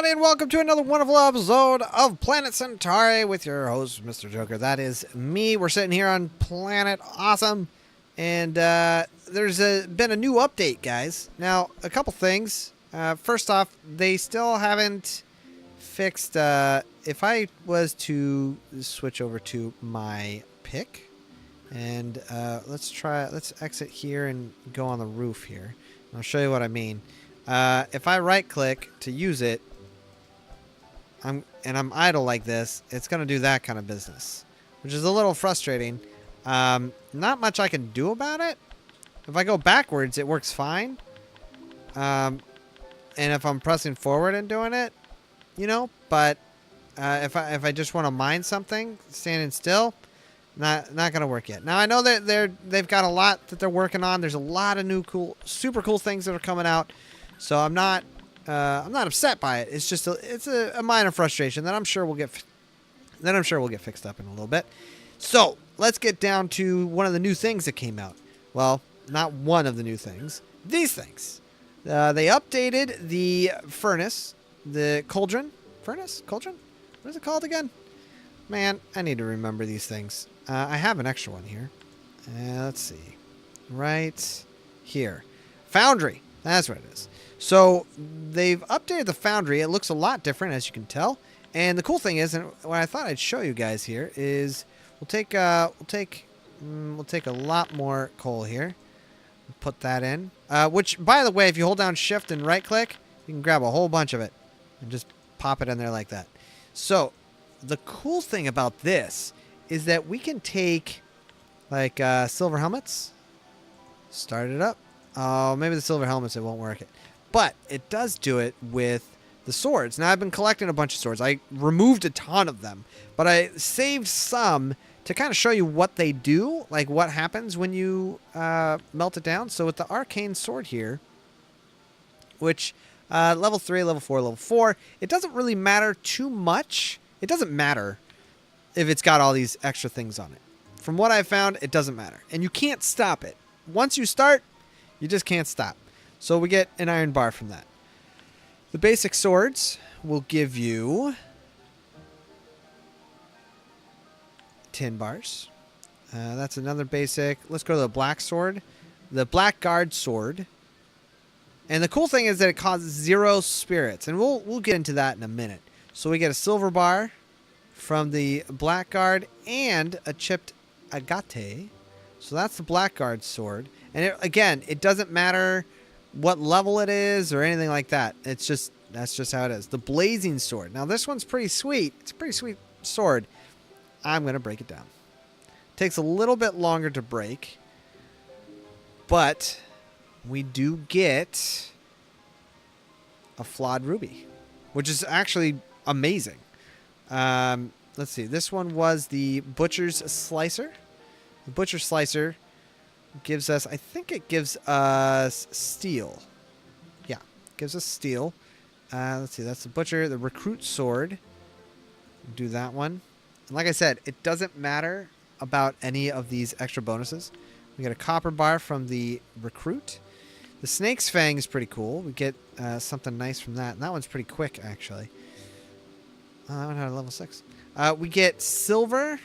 everybody, and welcome to another wonderful episode of Planet Centauri with your host, Misterjoker. That is me. We're sitting here on Planet Awesome, and there's been a new update, guys. Now, a couple things. First off, they still haven't fixed... if I was to switch over to my pick, and let's exit here and go on the roof here. I'll show you what I mean. If I right-click to use it, I'm idle like this, it's going to do that kind of business, which is a little frustrating. Not much I can do about it. If I go backwards, it works fine. And if I'm pressing forward and doing it, you know, but if I just want to mine something, standing still, not gonna work yet. Now I know that they've got a lot that they're working on. There's a lot of new super cool things that are coming out. So I'm not upset by it. It's just a minor frustration that I'm sure we'll get fixed up in a little bit. So let's get down to one of the new things that came out. Well, not one of the new things. These things. They updated the furnace, the cauldron. Furnace? Cauldron? What is it called again? Man, I need to remember these things. I have an extra one here. Let's see. Right here. Foundry. That's what it is. So they've updated the Foundry. It looks a lot different, as you can tell. And the cool thing is, and what I thought I'd show you guys here is, we'll take a lot more coal here. Put that in. Which, by the way, if you hold down Shift and right-click, you can grab a whole bunch of it and just pop it in there like that. So the cool thing about this is that we can take like silver helmets, start it up. Oh, maybe the silver helmets, it won't work it. But it does do it with the swords. Now, I've been collecting a bunch of swords. I removed a ton of them, but I saved some to kind of show you what they do, like what happens when you melt it down. So with the arcane sword here, which level 3, level 4, level 4, it doesn't really matter too much. It doesn't matter if it's got all these extra things on it. From what I've found, it doesn't matter. And you can't stop it. Once you start, you just can't stop. So we get an iron bar from that. The basic swords will give you 10 bars. That's another basic. Let's go to the black sword. The black guard sword. And the cool thing is that it costs 0 spirits. And we'll get into that in a minute. So we get a silver bar from the blackguard and a chipped agate. So that's the blackguard sword. And again, it doesn't matter what level it is or anything like that. That's just how it is. The blazing sword. Now this one's pretty sweet. It's a pretty sweet sword. I'm going to break it down. Takes a little bit longer to break. But we do get a flawed ruby, which is actually amazing. Let's see. This one was the Butcher's Slicer. The Butcher's Slicer gives us, I think it gives us steel. Yeah, gives us steel. Let's see. That's the Butcher. The Recruit Sword. Do that one. And like I said, it doesn't matter about any of these extra bonuses. We get a copper bar from the Recruit. The Snake's Fang is pretty cool. We get something nice from that. And that one's pretty quick, actually. That one had a level 6. We get silver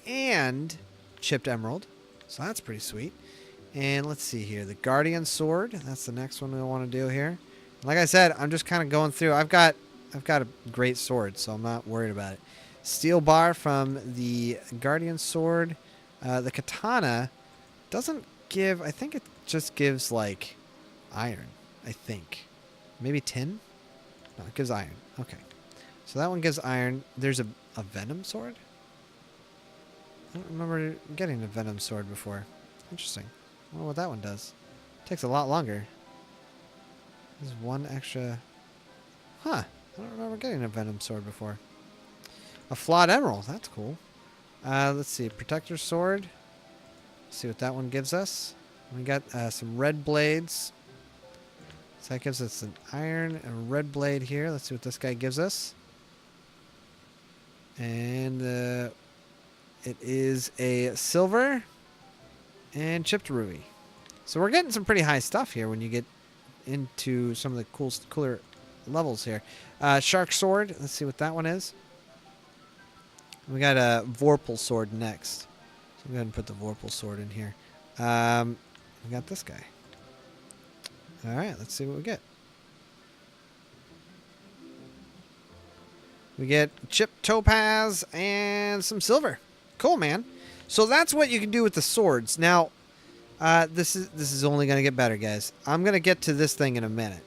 and chipped emerald. So that's pretty sweet. And let's see here. The Guardian Sword. That's the next one we want to do here. Like I said, I'm just kind of going through. I've got a great sword, so I'm not worried about it. Steel bar from the Guardian Sword. The Katana doesn't give... I think it just gives, like, iron. I think. Maybe tin? No, it gives iron. Okay. So that one gives iron. There's a Venom Sword? I don't remember getting a Venom Sword before. Interesting. I wonder what that one does. Takes a lot longer. There's one extra... Huh. I don't remember getting a Venom Sword before. A Flawed Emerald. That's cool. Let's see. Protector Sword. Let's see what that one gives us. We got some red blades. So that gives us an iron and a red blade here. Let's see what this guy gives us. And it is a silver and chipped ruby. So we're getting some pretty high stuff here when you get into some of the cooler levels here. Shark Sword. Let's see what that one is. We got a Vorpal Sword next. So I'm going to put the Vorpal Sword in here. We got this guy. All right, let's see what we get. We get chip topaz and some silver. Cool, man. So that's what you can do with the swords. Now, this is only going to get better, guys. I'm going to get to this thing in a minute.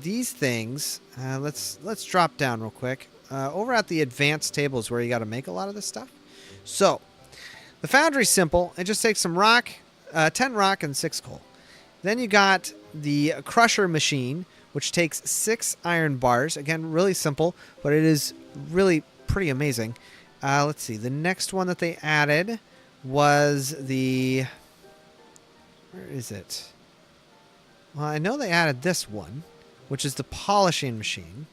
These things, let's drop down real quick. Over at the advanced tables where you got to make a lot of this stuff. So, the Foundry's simple. It just takes some rock, 10 rock and 6 coal. Then you got the crusher machine, which takes 6 iron bars. Again, really simple, but it is really pretty amazing. Let's see. The next one that they added was the... Where is it? Well, I know they added this one, which is the polishing machine.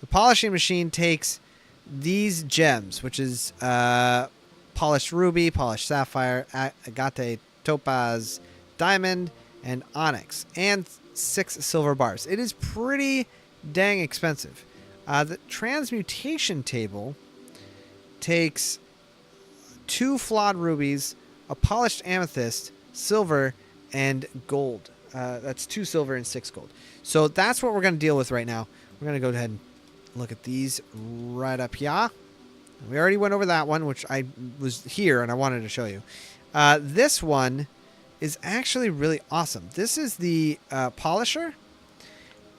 The polishing machine takes these gems, which is polished ruby, polished sapphire, agate, topaz, diamond, and onyx, and 6 silver bars. It is pretty dang expensive. The transmutation table takes 2 flawed rubies, a polished amethyst, silver, and gold. That's 2 silver and 6 gold. So that's what we're going to deal with right now. We're going to go ahead and look at these right up here. We already went over that one, which I was here and I wanted to show you. This one is actually really awesome. This is the polisher,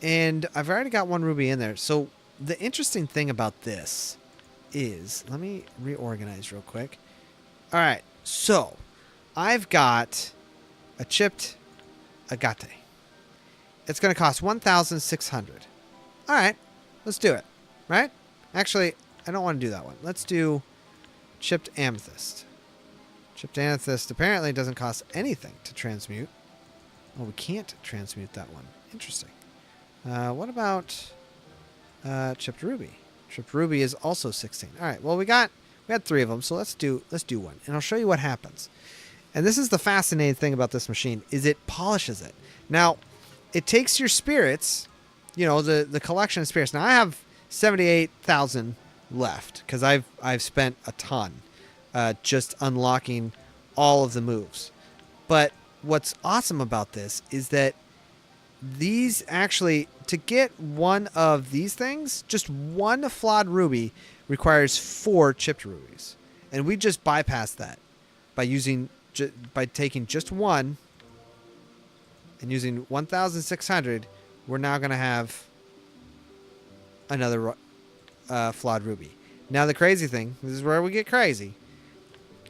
and I've already got 1 ruby in there. So the interesting thing about this is, let me reorganize real quick. All right, so I've got a chipped agate. It's going to cost 1,600. All right, let's do it, right? Actually, I don't want to do that one. Let's do chipped amethyst. Chipped amethyst apparently doesn't cost anything to transmute. Oh, we can't transmute that one. Interesting. What about chipped ruby? Chipped ruby is also 16. All right. Well, we had 3 of them, so let's do one, and I'll show you what happens. And this is the fascinating thing about this machine, is it polishes it. Now, it takes your spirits, you know, the collection of spirits. Now I have 78,000 left because I've spent a ton just unlocking all of the moves. But what's awesome about this is that these actually, to get one of these things, just 1 flawed ruby requires 4 chipped rubies, and we just bypassed that by taking just 1 and using 1,600. We're now going to have another flawed ruby. Now the crazy thing, this is where we get crazy.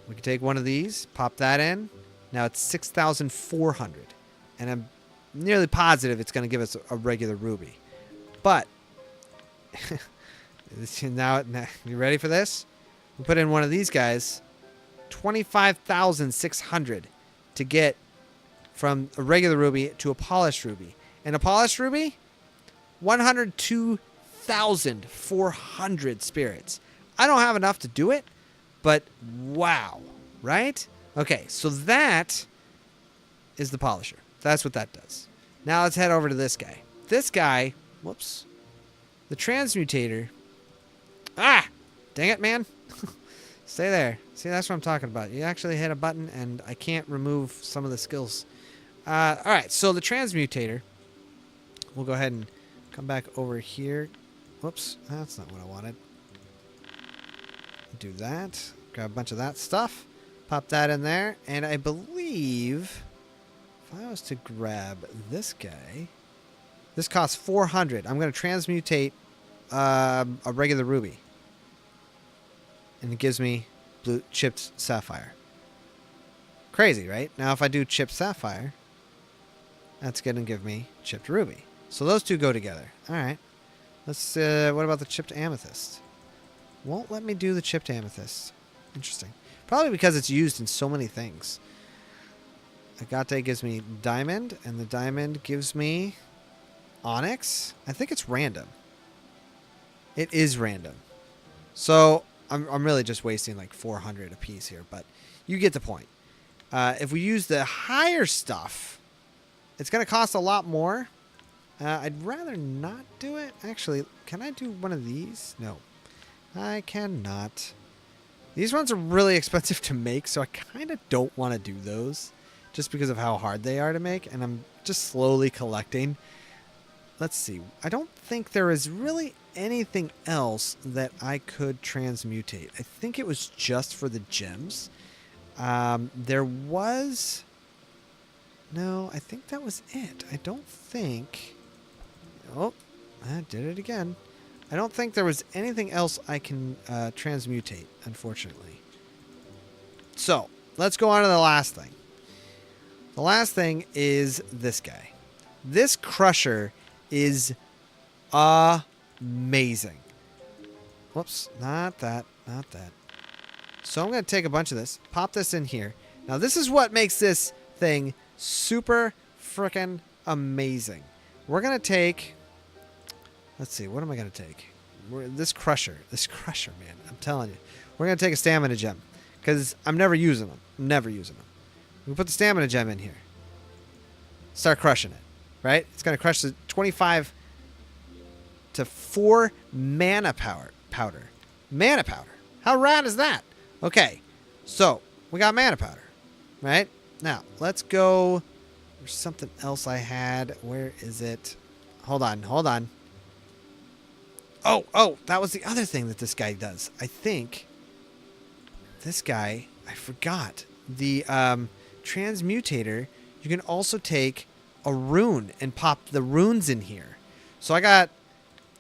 We can take one of these, pop that in. Now it's 6,400, and I'm nearly positive it's going to give us a regular ruby. But now, you ready for this? We put in one of these guys, 25,600 to get from a regular ruby to a polished ruby. And a polished ruby, 102,400 spirits. I don't have enough to do it, but wow, right? Okay, so that is the polisher. That's what that does. Now let's head over to this guy. This guy, whoops, the transmutator. Ah, dang it, man. Stay there. See, that's what I'm talking about. You actually hit a button, and I can't remove some of the skills. All right, so the transmutator. We'll go ahead and come back over here. Whoops, that's not what I wanted. Do that. Grab a bunch of that stuff. Pop that in there. And I believe if I was to grab this guy, this costs 400. I'm going to transmutate a regular ruby. And it gives me blue chipped sapphire. Crazy, right? Now if I do chipped sapphire, that's going to give me chipped ruby. So those two go together. All right. Let's. What about the chipped amethyst? Won't let me do the chipped amethyst. Interesting. Probably because it's used in so many things. Agate gives me diamond, and the diamond gives me onyx. I think it's random. It is random. So I'm really just wasting like 400 a piece here, but you get the point. If we use the higher stuff, it's going to cost a lot more, I'd rather not do it. Actually, can I do one of these? No, I cannot. These ones are really expensive to make, so I kind of don't want to do those just because of how hard they are to make, and I'm just slowly collecting. Let's see. I don't think there is really anything else that I could transmutate. I think it was just for the gems. There was... No, I think that was it. I don't think... Oh, I did it again. I don't think there was anything else I can transmutate, unfortunately. So, let's go on to the last thing. The last thing is this guy. This crusher is amazing. Whoops, not that, not that. So I'm going to take a bunch of this, pop this in here. Now, this is what makes this thing super freaking amazing. We're going to take... Let's see, what am I going to take? This crusher, man, I'm telling you. We're going to take a stamina gem because I'm never using them. Never using them. We put the stamina gem in here. Start crushing it, right? It's going to crush the 25 to 4 mana powder. Mana powder. How rad is that? Okay, so we got mana powder, right? Now, let's go. There's something else I had. Where is it? Hold on, hold on. Oh, that was the other thing that this guy does. I think this guy, I forgot. The Transmutator, you can also take a rune and pop the runes in here. So I got,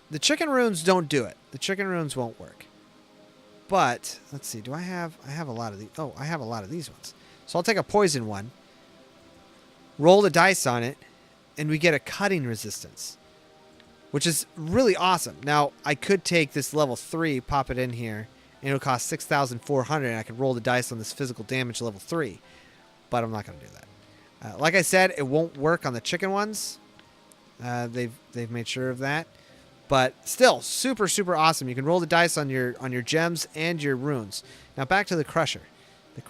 the chicken runes don't do it. The chicken runes won't work. But, let's see, I have a lot of these. Oh, I have a lot of these ones. So I'll take a poison one, roll the dice on it, and we get a cutting resistance, which is really awesome. Now, I could take this level 3, pop it in here, and it'll cost 6,400, and I could roll the dice on this physical damage level 3. But I'm not going to do that. Like I said, it won't work on the chicken ones. They've made sure of that. But still, super, super awesome. You can roll the dice on your gems and your runes. Now, back to the crusher. The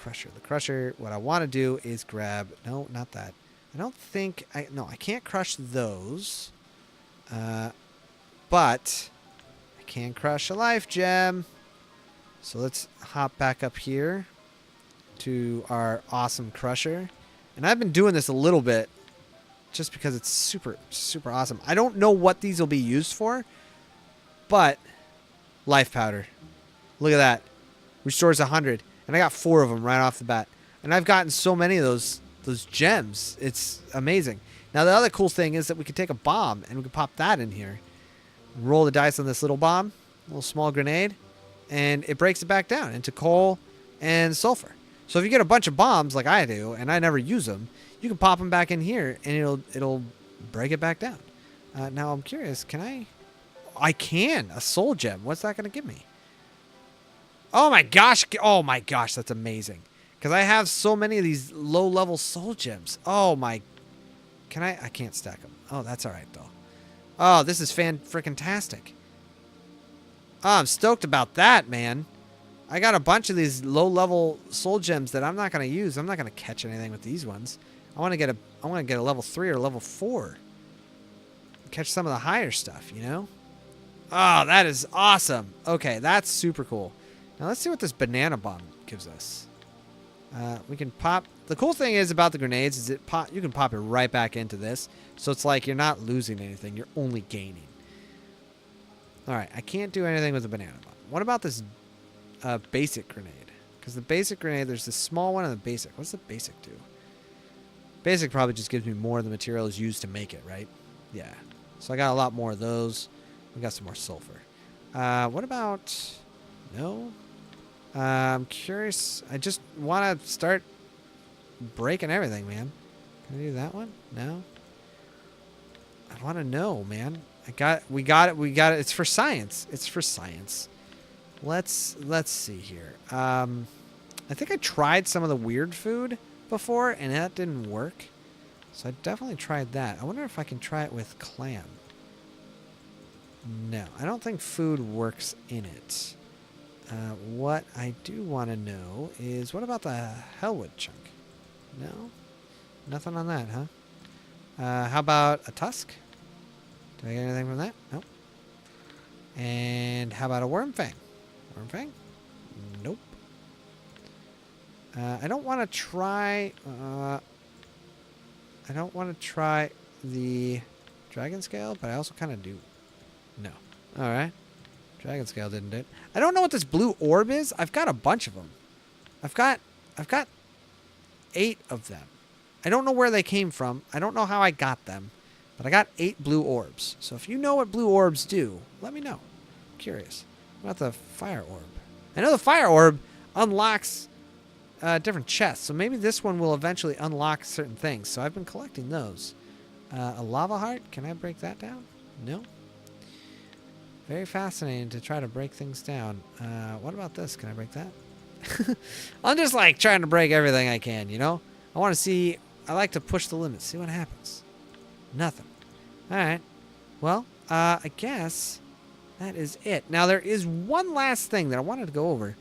crusher. What I want to do is grab... No, not that. I don't think... No, I can't crush those. But I can crush a life gem. So let's hop back up here to our awesome crusher. And I've been doing this a little bit just because it's super, super awesome. I don't know what these will be used for, but life powder. Look at that. Restores 100. And I got 4 of them right off the bat. And I've gotten so many of those gems. It's amazing. Now, the other cool thing is that we could take a bomb and we could pop that in here. Roll the dice on this little bomb, little small grenade, and it breaks it back down into coal and sulfur. So if you get a bunch of bombs like I do, and I never use them, you can pop them back in here and it'll break it back down. Now I'm curious, can I? I can. A soul gem. What's that going to give me? Oh my gosh. Oh my gosh, that's amazing. Because I have so many of these low-level soul gems. Oh my. Can I? I can't stack them. Oh, that's all right though. Oh, this is fan-frickin-tastic. Oh, I'm stoked about that, man. I got a bunch of these low-level soul gems that I'm not going to use. I'm not going to catch anything with these ones. I want to get a level 3 or level 4. Catch some of the higher stuff, you know? Oh, that is awesome. Okay, that's super cool. Now let's see what this banana bomb gives us. We can pop. The cool thing is about the grenades is you can pop it right back into this. So it's like you're not losing anything. You're only gaining. All right, I can't do anything with the banana bomb. What about this basic grenade? Because the basic grenade, there's this small one and the basic. What's the basic do? Basic probably just gives me more of the materials used to make it, right? Yeah. So I got a lot more of those. We got some more sulfur. What about... No? I'm curious. I just want to start breaking everything, man. Can I do that one? No? I want to know, man. We got it. It's for science. It's for science. Let's see here. I think I tried some of the weird food before, and that didn't work. So I definitely tried that. I wonder if I can try it with clam. No, I don't think food works in it. What I do want to know is, what about the hellwood chunk? No? Nothing on that, huh? How about a tusk? Do I get anything from that? Nope. And how about a worm fang? Worm fang? Nope. I don't want to try... I don't want to try the dragon scale, but I also kind of do. No. Alright. Dragon scale didn't do it. I don't know what this blue orb is. I've got a bunch of them. I've got 8 of them. I don't know where they came from. I don't know how I got them. But I got 8 blue orbs. So if you know what blue orbs do, let me know. I'm curious. What about the fire orb? I know the fire orb unlocks different chests. So maybe this one will eventually unlock certain things. So I've been collecting those. A lava heart. Can I break that down? No. Very fascinating to try to break things down. What about this? Can I break that? I'm just like trying to break everything I can, you know? I want to see... I like to push the limits. See what happens. Nothing. Alright. Well, I guess that is it. Now, there is one last thing that I wanted to go over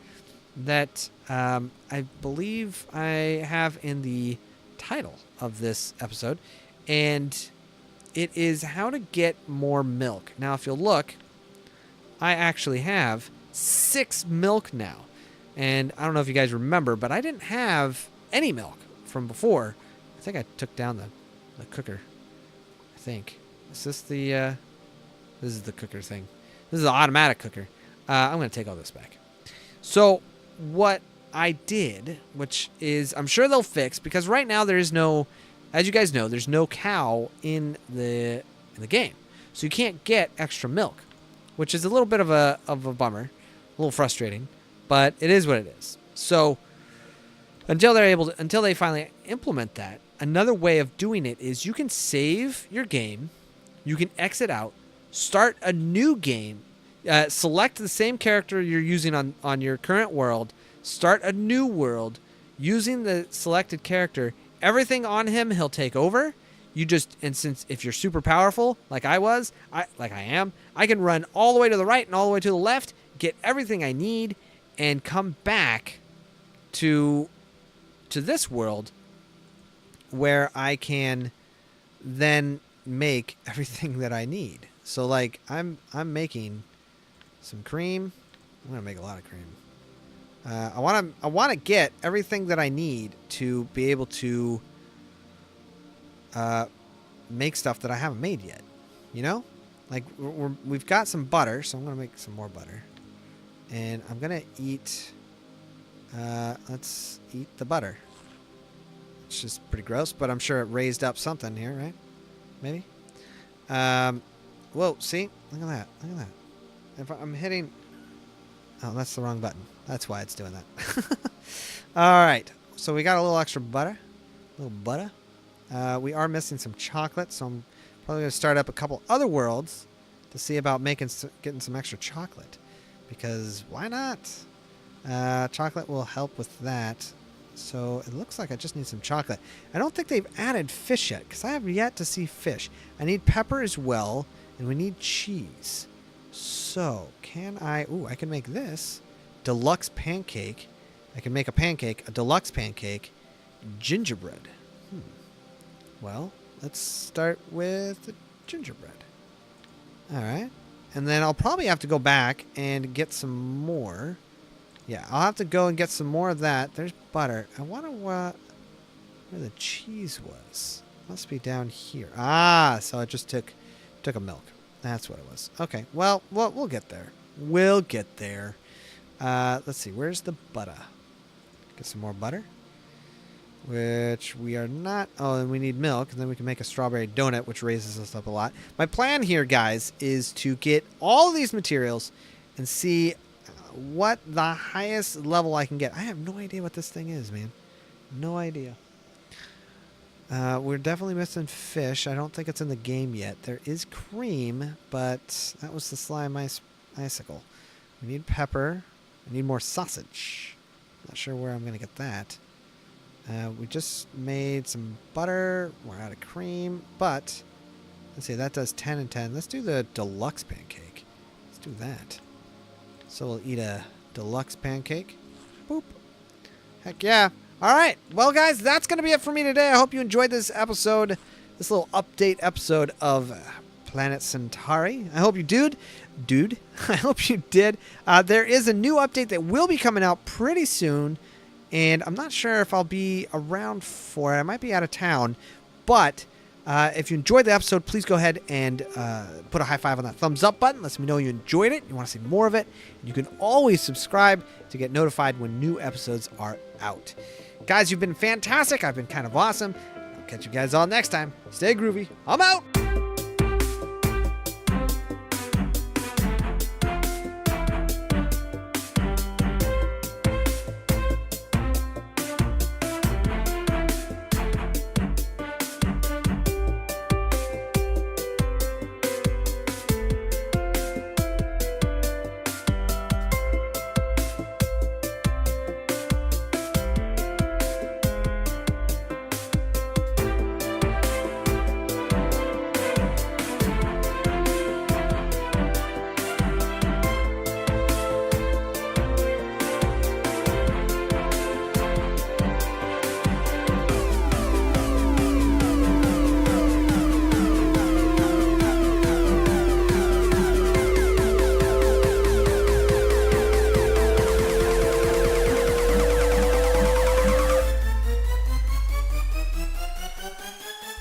that I believe I have in the title of this episode. And it is how to get more milk. Now, if you'll look, I actually have 6 milk now. And I don't know if you guys remember, but I didn't have any milk from before. I think I took down the cooker. I think. Is this the... this is the cooker thing. This is the automatic cooker. I'm going to take all this back. So, what I did, which is... I'm sure they'll fix, because right now there is no... As you guys know, there's no cow in the game. So you can't get extra milk, which is a little bit of a bummer. A little frustrating. But it is what it is. So until they finally implement that, another way of doing it is you can save your game, you can exit out, start a new game, select the same character you're using on your current world, start a new world using the selected character. Everything on him he'll take over. And since if you're super powerful, like I am, I can run all the way to the right and all the way to the left, get everything I need, and come back to this world where I can then make everything that I need. So like I'm making some cream. I'm gonna make a lot of cream. I want to get everything that I need to be able to make stuff that I haven't made yet. You know, like we've got some butter, so I'm gonna make some more butter. And I'm going to eat, let's eat the butter. It's just pretty gross, but I'm sure it raised up something here, right? Maybe? Whoa, see? Look at that. Look at that. If I'm hitting... Oh, that's the wrong button. That's why it's doing that. All right. So we got a little extra butter. A little butter. We are missing some chocolate, so I'm probably going to start up a couple other worlds to see about getting some extra chocolate. Because why not? Chocolate will help with that. So it looks like I just need some chocolate. I don't think they've added fish yet, because I have yet to see fish. I need pepper as well, and we need cheese. So can I... Ooh, I can make this. Deluxe pancake. I can make a pancake, a deluxe pancake, gingerbread. Well, let's start with the gingerbread. All right. And then I'll probably have to go back and get some more. Yeah, I'll have to go and get some more of that. There's butter. I wonder where the cheese was. Must be down here. Ah, so I just took a milk. That's what it was. Okay, well, we'll get there. We'll get there. Let's see. Where's the butter? Get some more butter. Which we are not... Oh, and we need milk, and then we can make a strawberry donut, which raises us up a lot. My plan here, guys, is to get all of these materials and see what the highest level I can get. I have no idea what this thing is, man. No idea. We're definitely missing fish. I don't think it's in the game yet. There is cream, but that was the slime icicle. We need pepper. We need more sausage. Not sure where I'm going to get that. We just made some butter. We're out of cream, but let's see, that does 10 and 10. Let's do the deluxe pancake. Let's do that. So we'll eat a deluxe pancake. Boop. Heck yeah. All right. Well, guys, that's going to be it for me today. I hope you enjoyed this episode, this little update episode of Planet Centauri. I hope you dude, I hope you did. There is a new update that will be coming out pretty soon, and I'm not sure if I'll be around for it. I might be out of town, but if you enjoyed the episode, please go ahead and put a high five on that thumbs up button. Lets me know you enjoyed it. You want to see more of it. And you can always subscribe to get notified when new episodes are out. Guys, you've been fantastic. I've been kind of awesome. I'll catch you guys all next time. Stay groovy. I'm out.